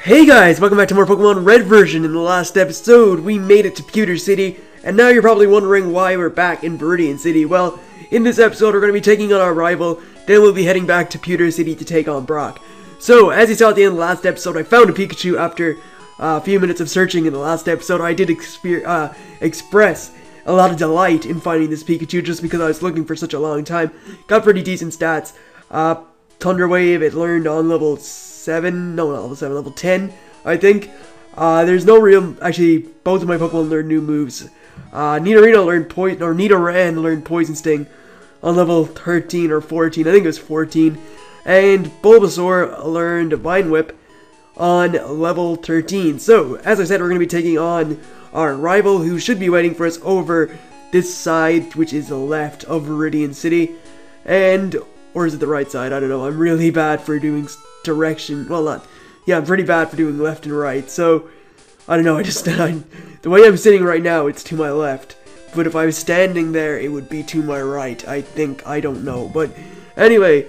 Hey guys, welcome back to more Pokemon Red version. In the last episode, we made it to Pewter City, and now you're probably wondering why we're back in Viridian City. Well, in this episode, we're going to be taking on our rival, then we'll be heading back to Pewter City to take on Brock. So, as you saw at the end of the last episode, I found a Pikachu after a few minutes of searching in the last episode. I did express a lot of delight in finding this Pikachu just because I was looking for such a long time. Got pretty decent stats. Thunder Wave, it learned on level 7, no, not level 7, level 10, I think. There's no real, actually, both of my Pokemon learned new moves. Nidorino learned Poison, or Nidoran learned Poison Sting on level 13 or 14, I think it was 14. And Bulbasaur learned Vine Whip on level 13. So, as I said, we're going to be taking on our rival, who should be waiting for us over this side, which is the left of Viridian City. And, or is it the right side? I don't know. I'm really bad for doing direction. Well, not. Yeah, I'm pretty bad for doing left and right. So, I don't know. The way I'm sitting right now, it's to my left. But if I was standing there, it would be to my right. I think. I don't know. But anyway,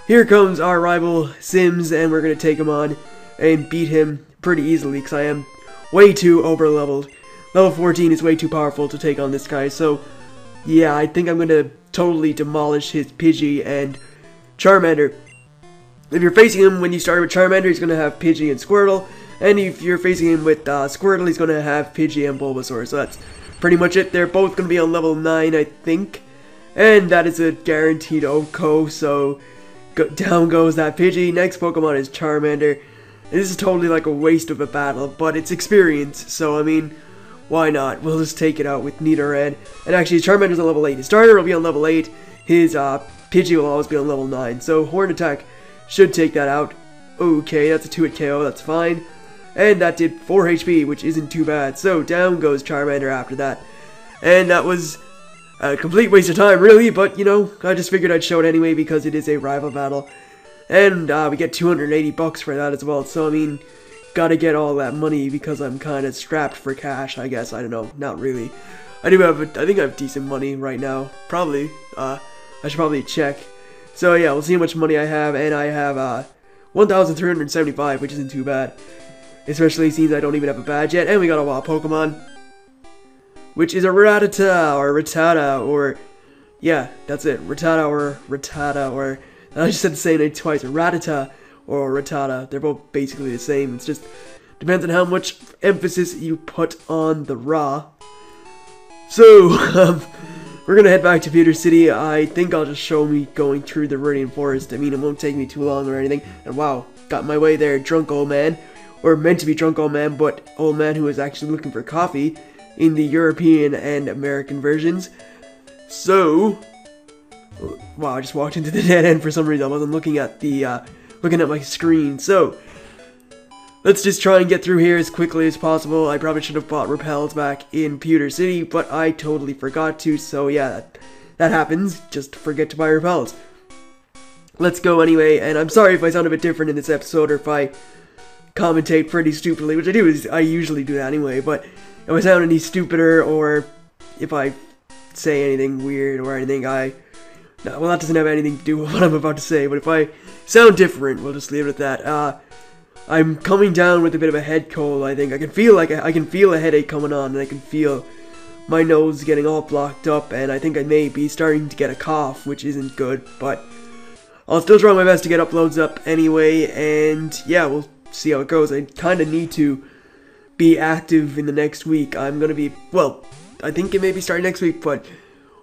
here comes our rival, Sims, and we're going to take him on and beat him pretty easily because I am way too over-leveled. Level 14 is way too powerful to take on this guy. So, yeah, I think I'm going to totally demolish his Pidgey and Charmander. If you're facing him when you start with Charmander, he's going to have Pidgey and Squirtle. And if you're facing him with Squirtle, he's going to have Pidgey and Bulbasaur. So that's pretty much it. They're both going to be on level 9, I think. And that is a guaranteed OHKO, so down goes that Pidgey. Next Pokemon is Charmander. And this is totally like a waste of a battle, but it's experience. So, I mean, why not? We'll just take it out with Nidoran. And actually, Charmander's on level 8. His starter will be on level 8. His Pidgey will always be on level 9. So, Horn Attack should take that out. Okay, that's a 2-hit KO, that's fine. And that did 4 HP, which isn't too bad. So, down goes Charmander after that. And that was a complete waste of time, really. But, you know, I just figured I'd show it anyway because it is a rival battle. And we get 280 bucks for that as well. So, I mean, gotta get all that money because I'm kind of strapped for cash, I guess. I don't know, not really. I think I have decent money right now. Probably. I should probably check. So yeah, we'll see how much money I have, and I have 1,375, which isn't too bad. Especially since I don't even have a badge yet, and we got a wild Pokemon, which is a Rattata, or Rattata, or, yeah, that's it, Rattata, or, I just said the same name twice, Rattata, or Rattata, they're both basically the same, it's just, depends on how much emphasis you put on the Ra. So, we're gonna head back to Pewter City. I think I'll just show me going through the Viridian Forest. I mean, it won't take me too long or anything. And wow, got my way there, drunk old man. Or meant to be drunk old man, but old man who was actually looking for coffee in the European and American versions. So, wow, I just walked into the dead end for some reason. I wasn't looking at the, looking at my screen. So, let's just try and get through here as quickly as possible. I probably should have bought repels back in Pewter City, but I totally forgot to, so yeah, that happens. Just forget to buy repels. Let's go anyway, and I'm sorry if I sound a bit different in this episode, or if I commentate pretty stupidly, which I usually do that anyway, but if I sound any stupider, or if I say anything weird or anything, well, that doesn't have anything to do with what I'm about to say, but if I sound different, we'll just leave it at that. I'm coming down with a bit of a head cold, I think. I can feel a headache coming on, and I can feel my nose getting all blocked up, and I think I may be starting to get a cough, which isn't good, but I'll still try my best to get uploads up anyway, and yeah, we'll see how it goes. I kind of need to be active in the next week. I'm going to be, well, I think it may be starting next week, but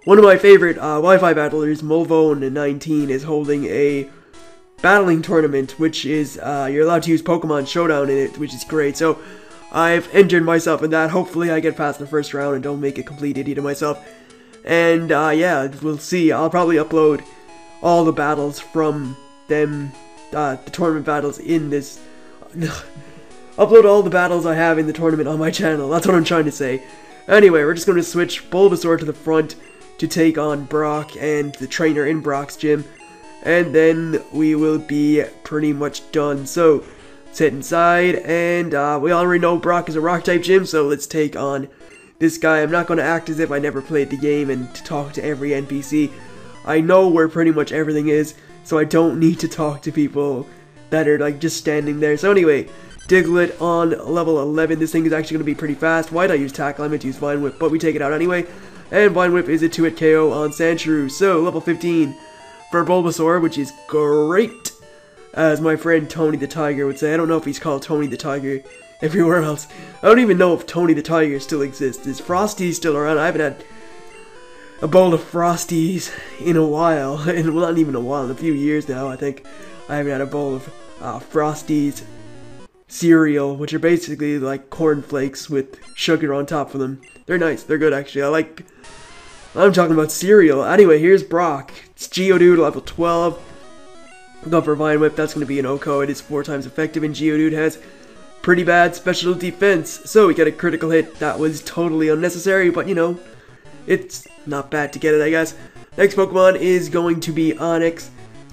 one of my favorite Wi-Fi battlers, Mulvone19, is holding a battling tournament, which is, you're allowed to use Pokemon Showdown in it, which is great. So, I've entered myself in that. Hopefully I get past the first round and don't make a complete idiot of myself. And, yeah, we'll see. I'll probably upload all the battles from them, the tournament battles in this, upload all the battles I have in the tournament on my channel. That's what I'm trying to say. Anyway, we're just going to switch Bulbasaur to the front to take on Brock and the trainer in Brock's gym. And then we will be pretty much done. So, let's head inside, and we already know Brock is a rock-type gym, so let's take on this guy. I'm not going to act as if I never played the game and to talk to every NPC. I know where pretty much everything is, so I don't need to talk to people that are, like, just standing there. So anyway, Diglett on level 11. This thing is actually going to be pretty fast. Why not use Tackle? I meant to use Vine Whip, but we take it out anyway. And Vine Whip is a 2-hit KO on Sandshrew. So, level 15 for Bulbasaur, which is great. As my friend Tony the Tiger would say. I don't know if he's called Tony the Tiger everywhere else. I don't even know if Tony the Tiger still exists. Is Frosty still around? I haven't had a bowl of Frosties in a while. Well, not even a while, in a few years now, I think. I haven't had a bowl of Frosties cereal, which are basically like cornflakes with sugar on top of them. They're nice. They're good, actually. I'm talking about cereal. Anyway, here's Brock. It's Geodude, level 12. Go for Vine Whip. That's going to be an OHKO. It is 4 times effective, and Geodude has pretty bad special defense. So we get a critical hit. That was totally unnecessary, but you know, it's not bad to get it, I guess. Next Pokemon is going to be Onix.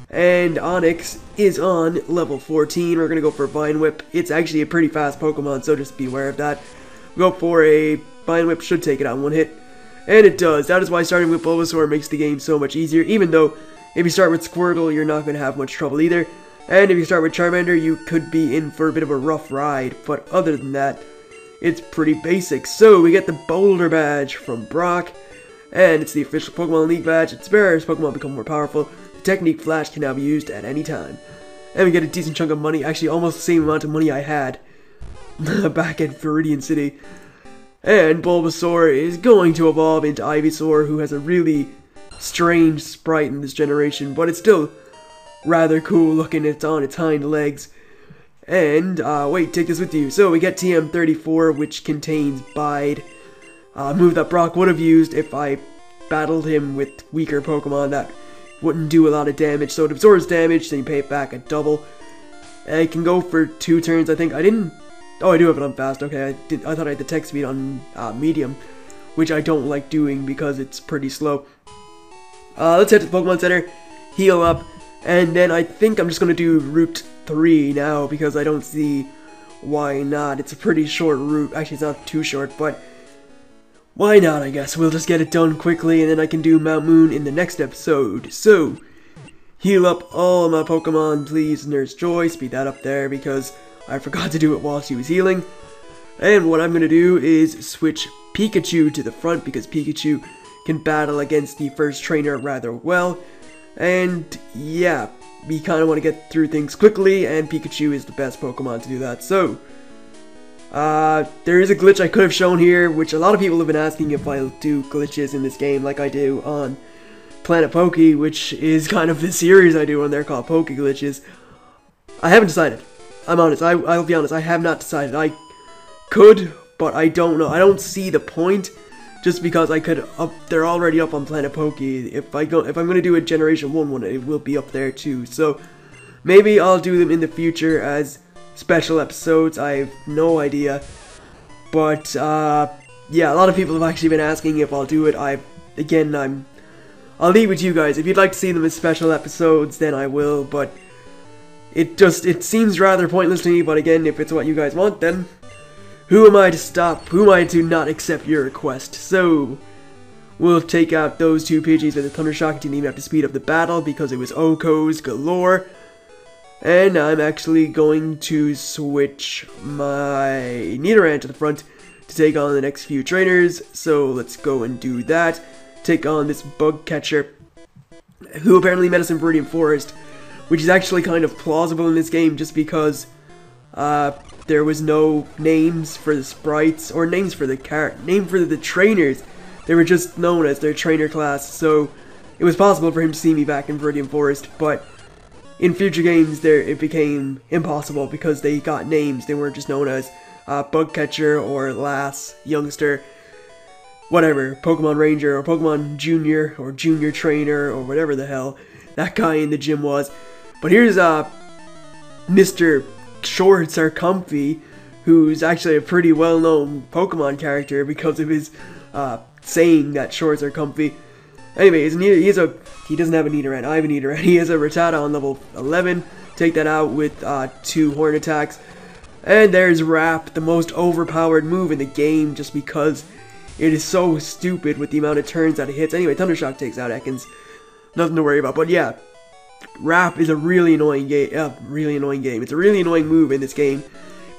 And Onix is on level 14. We're going to go for Vine Whip. It's actually a pretty fast Pokemon, so just be aware of that. Go for a Vine Whip. Should take it out in 1 hit. And it does. That is why starting with Bulbasaur makes the game so much easier. Even though if you start with Squirtle, you're not going to have much trouble either. And if you start with Charmander, you could be in for a bit of a rough ride. But other than that, it's pretty basic. So we get the Boulder Badge from Brock. And it's the official Pokemon League badge. It's rare as Pokemon become more powerful. The Technique Flash can now be used at any time. And we get a decent chunk of money. Actually, almost the same amount of money I had back at Viridian City. And Bulbasaur is going to evolve into Ivysaur, who has a really strange sprite in this generation, but it's still rather cool looking. It's on its hind legs. And, wait, take this with you. So we get TM34, which contains Bide. Move that Brock would have used if I battled him with weaker Pokemon that wouldn't do a lot of damage. So it absorbs damage, then you pay it back at double. And it can go for 2 turns, I think. Oh, I do have it on fast. Okay, I thought I had the tech speed on medium, which I don't like doing because it's pretty slow. Let's head to the Pokemon Center, heal up, and then I think I'm just going to do Route 3 now because I don't see why not. It's a pretty short route. Actually, it's not too short, but why not, I guess. We'll just get it done quickly, and then I can do Mount Moon in the next episode. So, heal up all my Pokemon, please, Nurse Joy. Speed that up there because I forgot to do it while she was healing. And what I'm going to do is switch Pikachu to the front because Pikachu can battle against the first trainer rather well. And yeah, we kind of want to get through things quickly, and Pikachu is the best Pokemon to do that. So, there is a glitch I could have shown here, which a lot of people have been asking if I'll do glitches in this game like I do on Planet Poke, which is kind of the series I do on there called Poke Glitches. I haven't decided. I'm honest. I'll be honest. I have not decided. I could, but I don't know. I don't see the point, just because I could. They're already up on Planet Poke. If I'm gonna do a Generation 1 one, it will be up there too. So maybe I'll do them in the future as special episodes. I have no idea. But yeah, a lot of people have actually been asking if I'll do it. I'll leave it to you guys. If you'd like to see them as special episodes, then I will. But it seems rather pointless to me, but again, if it's what you guys want, then who am I to stop? Who am I to not accept your request? So, we'll take out those 2 Pidgeys with a Thunder Shock. Didn't even have to speed up the battle because it was OHKOs galore. And I'm actually going to switch my Nidoran to the front to take on the next few trainers. So, let's go and do that. Take on this Bug Catcher, who apparently met us in Viridian Forest, which is actually kind of plausible in this game just because there was no names for the sprites or names for the trainers. They were just known as their trainer class, so it was possible for him to see me back in Viridian Forest, but in future games it became impossible because they got names. They weren't just known as Bug Catcher or Lass, Youngster, whatever, Pokemon Ranger or Pokemon Junior or Junior Trainer or whatever the hell that guy in the gym was. But here's Mr. Shorts Are Comfy, who's actually a pretty well-known Pokemon character because of his saying that shorts are comfy. Anyways, he doesn't have a Nidoran. I have a Nidoran. He has a Rattata on level 11. Take that out with 2 Horn attacks. And there's Wrap, the most overpowered move in the game just because it is so stupid with the amount of turns that it hits. Anyway, Thunder Shock takes out Ekans. Nothing to worry about. But yeah, Wrap is a really annoying game. It's a really annoying move in this game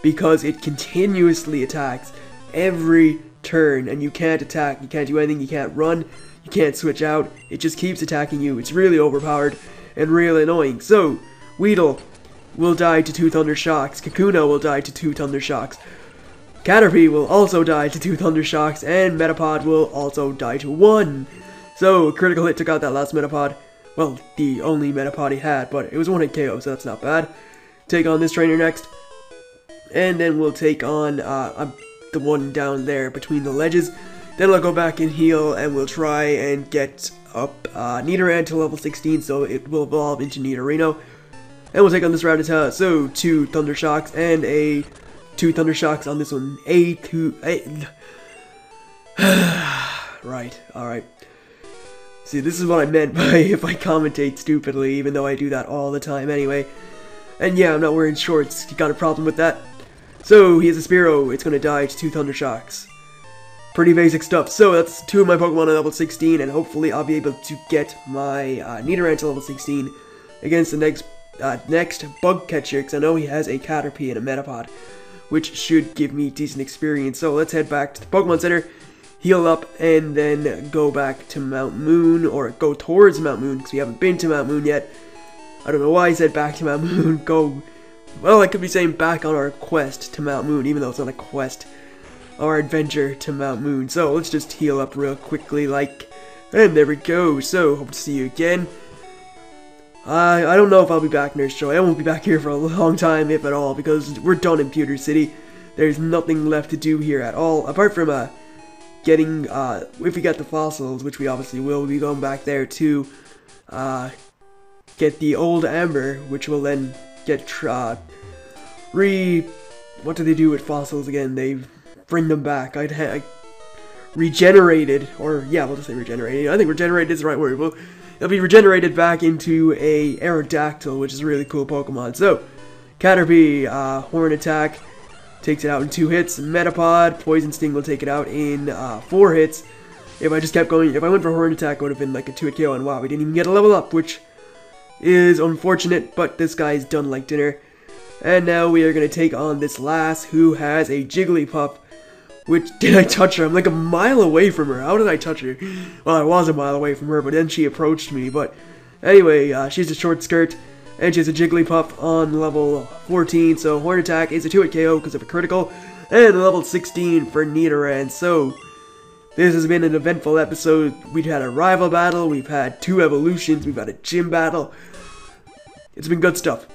because it continuously attacks every turn, and you can't attack, you can't do anything, you can't run, you can't switch out, it just keeps attacking you. It's really overpowered and really annoying. So, Weedle will die to 2 Thunder Shocks, Kakuna will die to 2 Thunder Shocks, Caterpie will also die to 2 Thunder Shocks, and Metapod will also die to 1. So, critical hit took out that last Metapod. Well, the only Metapod he had, but it was 1 hit KO, so that's not bad. Take on this trainer next. And then we'll take on the one down there between the ledges. Then I'll go back and heal, and we'll try and get up Nidoran to level 16, so it will evolve into Nidorino. And we'll take on this Rattata. So 2 Thunder Shocks and a 2 Thunder Shocks on this one. Right, alright. See, this is what I meant by if I commentate stupidly, even though I do that all the time anyway. And yeah, I'm not wearing shorts. You got a problem with that? So, he has a Spearow. It's going to die to 2 Thunder Shocks. Pretty basic stuff. So, that's 2 of my Pokemon at level 16, and hopefully I'll be able to get my Nidoran to level 16 against the next bug catcher, because I know he has a Caterpie and a Metapod, which should give me decent experience. So, let's head back to the Pokemon Center, heal up, and then go back to Mount Moon, or go towards Mount Moon, because we haven't been to Mount Moon yet. I don't know why I said back to Mount Moon. Well, I could be saying back on our quest to Mount Moon, even though it's not a quest. Our adventure to Mount Moon. So, let's just heal up real quickly, and there we go. So, hope to see you again. I don't know if I'll be back, Nurse Joy. I won't be back here for a long time, if at all, because we're done in Pewter City. There's nothing left to do here at all, apart from, getting, if we get the fossils, which we obviously will, we'll be going back there to, get the old Amber, which will then get, what do they do with fossils again? They bring them back. Regenerated, or, yeah, we'll just say regenerated. I think regenerated is the right word. Well, it'll be regenerated back into a Aerodactyl, which is a really cool Pokemon. So, Caterpie, Horn Attack, takes it out in 2 hits. Metapod, Poison Sting will take it out in 4 hits. If I just kept going, if I went for Horn Attack, it would have been like a 2-hit KO, and wow, we didn't even get a level up, which is unfortunate, but this guy's done like dinner. And now we are going to take on this lass who has a Jigglypuff, which, did I touch her? I'm like a mile away from her. How did I touch her? Well, I was a mile away from her, but then she approached me. But anyway, she has a short skirt, and she has a Jigglypuff on level 14, so Horn Attack is a 2-hit KO because of a critical, and level 16 for Nidoran. So, this has been an eventful episode. We've had a rival battle, we've had 2 evolutions, we've had a gym battle. It's been good stuff.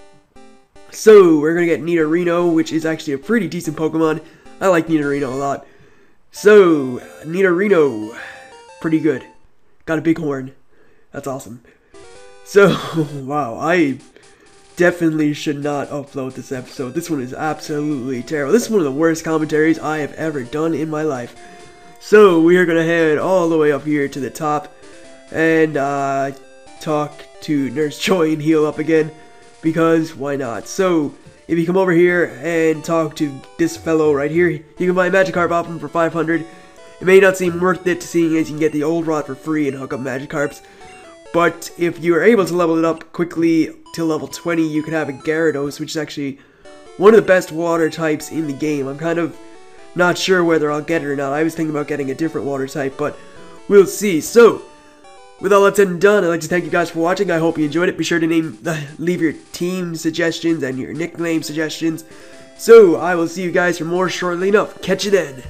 So, we're going to get Nidorino, which is actually a pretty decent Pokemon. I like Nidorino a lot. So, Nidorino, pretty good. Got a big horn. That's awesome. So, wow, I definitely should not upload this episode. This one is absolutely terrible. This is one of the worst commentaries I have ever done in my life. So, we are going to head all the way up here to the top and talk to Nurse Joy and heal up again, because why not? So, if you come over here and talk to this fellow right here, you can buy a Magikarp off him for 500. It may not seem worth it, seeing as you can get the old rod for free and hook up Magikarps, but if you are able to level it up quickly to level 20, you can have a Gyarados, which is actually one of the best water types in the game. I'm kind of not sure whether I'll get it or not. I was thinking about getting a different water type, but we'll see. So, with all that said and done, I'd like to thank you guys for watching. I hope you enjoyed it. Be sure to leave your team suggestions and your nickname suggestions. So, I will see you guys for more shortly enough. Catch you then.